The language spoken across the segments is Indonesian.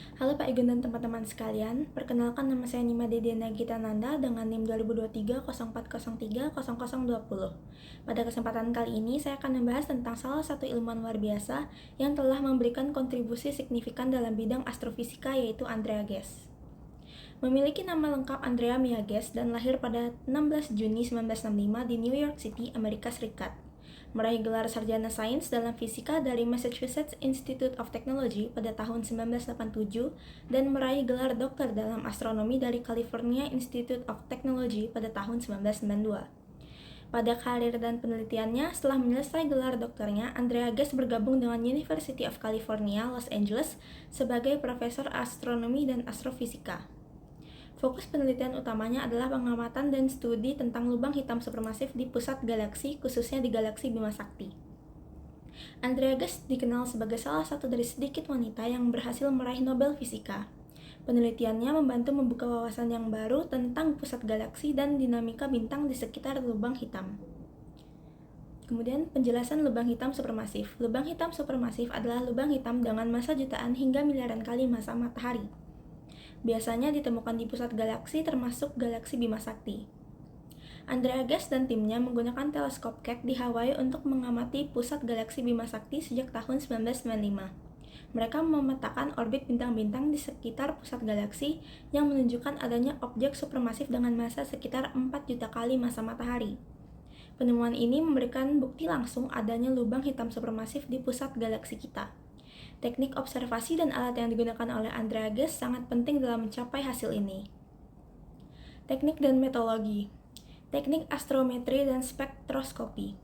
Halo Pak Igun dan teman-teman sekalian, perkenalkan nama saya Nimade Diana Gitananda dengan NIM 2023 0403 0020. Pada kesempatan kali ini, saya akan membahas tentang salah satu ilmuwan luar biasa yang telah memberikan kontribusi signifikan dalam bidang astrofisika, yaitu Andrea Ghez. Memiliki nama lengkap Andrea Mia Ghez dan lahir pada 16 Juni 1965 di New York City, Amerika Serikat. Meraih gelar sarjana sains dalam fisika dari Massachusetts Institute of Technology pada tahun 1987 dan meraih gelar doktor dalam astronomi dari California Institute of Technology pada tahun 1992. Pada karir dan penelitiannya, setelah menyelesaikan gelar doktornya, Andrea Ghez bergabung dengan University of California, Los Angeles sebagai profesor astronomi dan astrofisika. Fokus penelitian utamanya adalah pengamatan dan studi tentang lubang hitam supermasif di pusat galaksi, khususnya di galaksi Bima Sakti. Andrea Ghez dikenal sebagai salah satu dari sedikit wanita yang berhasil meraih Nobel Fisika. Penelitiannya membantu membuka wawasan yang baru tentang pusat galaksi dan dinamika bintang di sekitar lubang hitam. Kemudian penjelasan lubang hitam supermasif. Lubang hitam supermasif adalah lubang hitam dengan massa jutaan hingga miliaran kali massa matahari. Biasanya ditemukan di pusat galaksi termasuk galaksi Bima Sakti. Andrea Ghez dan timnya menggunakan teleskop Keck di Hawaii untuk mengamati pusat galaksi Bima Sakti sejak tahun 1995. Mereka memetakan orbit bintang-bintang di sekitar pusat galaksi yang menunjukkan adanya objek supermasif dengan massa sekitar 4 juta kali massa matahari. Penemuan ini memberikan bukti langsung adanya lubang hitam supermasif di pusat galaksi kita. Teknik observasi dan alat yang digunakan oleh Andrea Ghez sangat penting dalam mencapai hasil ini. Teknik dan metodologi. Teknik astrometri dan spektroskopi.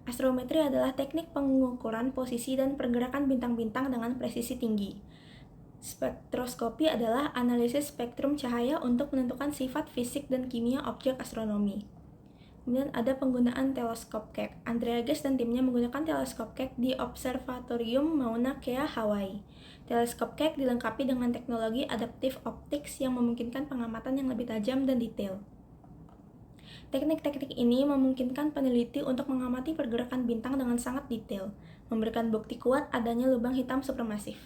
Astrometri adalah teknik pengukuran posisi dan pergerakan bintang-bintang dengan presisi tinggi. Spektroskopi adalah analisis spektrum cahaya untuk menentukan sifat fisik dan kimia objek astronomi. Kemudian ada penggunaan teleskop Keck. Andrea Ghez dan timnya menggunakan teleskop Keck di Observatorium Mauna Kea, Hawaii. Teleskop Keck dilengkapi dengan teknologi adaptive optics yang memungkinkan pengamatan yang lebih tajam dan detail. Teknik-teknik ini memungkinkan peneliti untuk mengamati pergerakan bintang dengan sangat detail, memberikan bukti kuat adanya lubang hitam supermasif.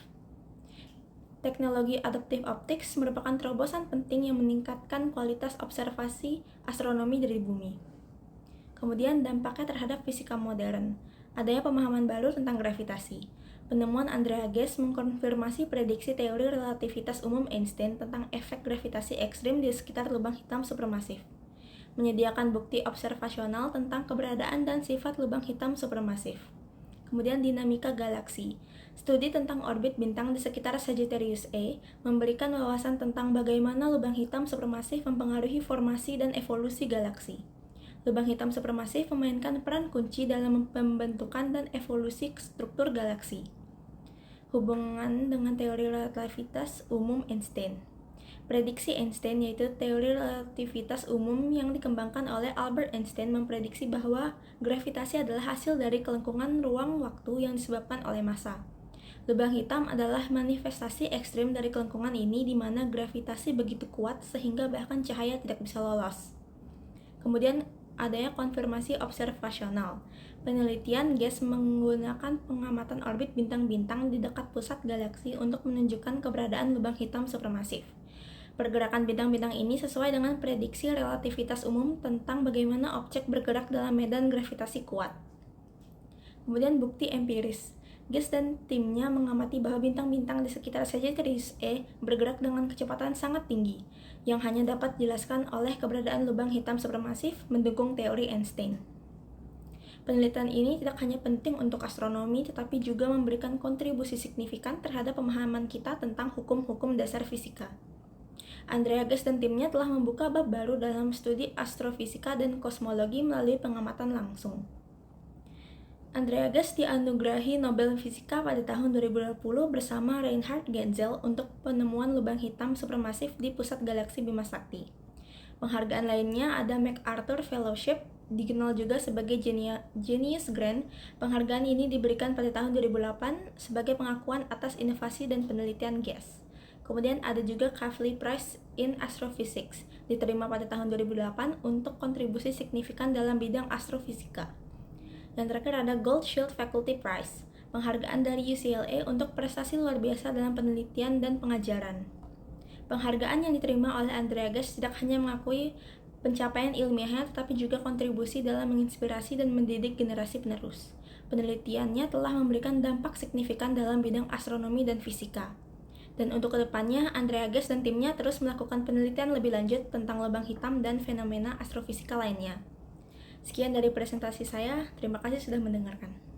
Teknologi adaptive optics merupakan terobosan penting yang meningkatkan kualitas observasi astronomi dari bumi. Kemudian dampaknya terhadap fisika modern. Adanya pemahaman baru tentang gravitasi. Penemuan Andrea Ghez mengkonfirmasi prediksi teori relativitas umum Einstein tentang efek gravitasi ekstrim di sekitar lubang hitam supermasif. Menyediakan bukti observasional tentang keberadaan dan sifat lubang hitam supermasif. Kemudian dinamika galaksi. Studi tentang orbit bintang di sekitar Sagittarius A memberikan wawasan tentang bagaimana lubang hitam supermasif mempengaruhi formasi dan evolusi galaksi. Lubang hitam supermasif memainkan peran kunci dalam pembentukan dan evolusi struktur galaksi. Hubungan dengan teori relativitas umum Einstein. Prediksi Einstein, yaitu teori relativitas umum yang dikembangkan oleh Albert Einstein, memprediksi bahwa gravitasi adalah hasil dari kelengkungan ruang-waktu yang disebabkan oleh massa. Lubang hitam adalah manifestasi ekstrim dari kelengkungan ini, di mana gravitasi begitu kuat sehingga bahkan cahaya tidak bisa lolos. Kemudian adanya konfirmasi observasional. Penelitian Ghez menggunakan pengamatan orbit bintang-bintang di dekat pusat galaksi untuk menunjukkan keberadaan lubang hitam supermasif. Pergerakan bintang-bintang ini sesuai dengan prediksi relativitas umum tentang bagaimana objek bergerak dalam medan gravitasi kuat. Kemudian bukti empiris. Ghez dan timnya mengamati bahwa bintang-bintang di sekitar Sagittarius A bergerak dengan kecepatan sangat tinggi, yang hanya dapat dijelaskan oleh keberadaan lubang hitam supermasif mendukung teori Einstein. Penelitian ini tidak hanya penting untuk astronomi, tetapi juga memberikan kontribusi signifikan terhadap pemahaman kita tentang hukum-hukum dasar fisika. Andrea Ghez dan timnya telah membuka bab baru dalam studi astrofisika dan kosmologi melalui pengamatan langsung. Andrea Ghez dianugerahi Nobel Fisika pada tahun 2020 bersama Reinhard Genzel untuk penemuan lubang hitam supermasif di pusat galaksi Bima Sakti. Penghargaan lainnya ada MacArthur Fellowship, dikenal juga sebagai Genius Grant. Penghargaan ini diberikan pada tahun 2008 sebagai pengakuan atas inovasi dan penelitian Ghez. Kemudian ada juga Kavli Prize in Astrophysics, diterima pada tahun 2008 untuk kontribusi signifikan dalam bidang astrofisika. Yang terakhir ada Gold Shield Faculty Prize. penghargaan dari UCLA untuk prestasi luar biasa dalam penelitian dan pengajaran. Penghargaan yang diterima oleh Andrea Ghez tidak hanya mengakui pencapaian ilmiahnya, tetapi juga kontribusi dalam menginspirasi dan mendidik generasi penerus. Penelitiannya telah memberikan dampak signifikan dalam bidang astronomi dan fisika. Dan untuk kedepannya, Andrea Ghez dan timnya terus melakukan penelitian lebih lanjut tentang lubang hitam dan fenomena astrofisika lainnya. Sekian dari presentasi saya, terima kasih sudah mendengarkan.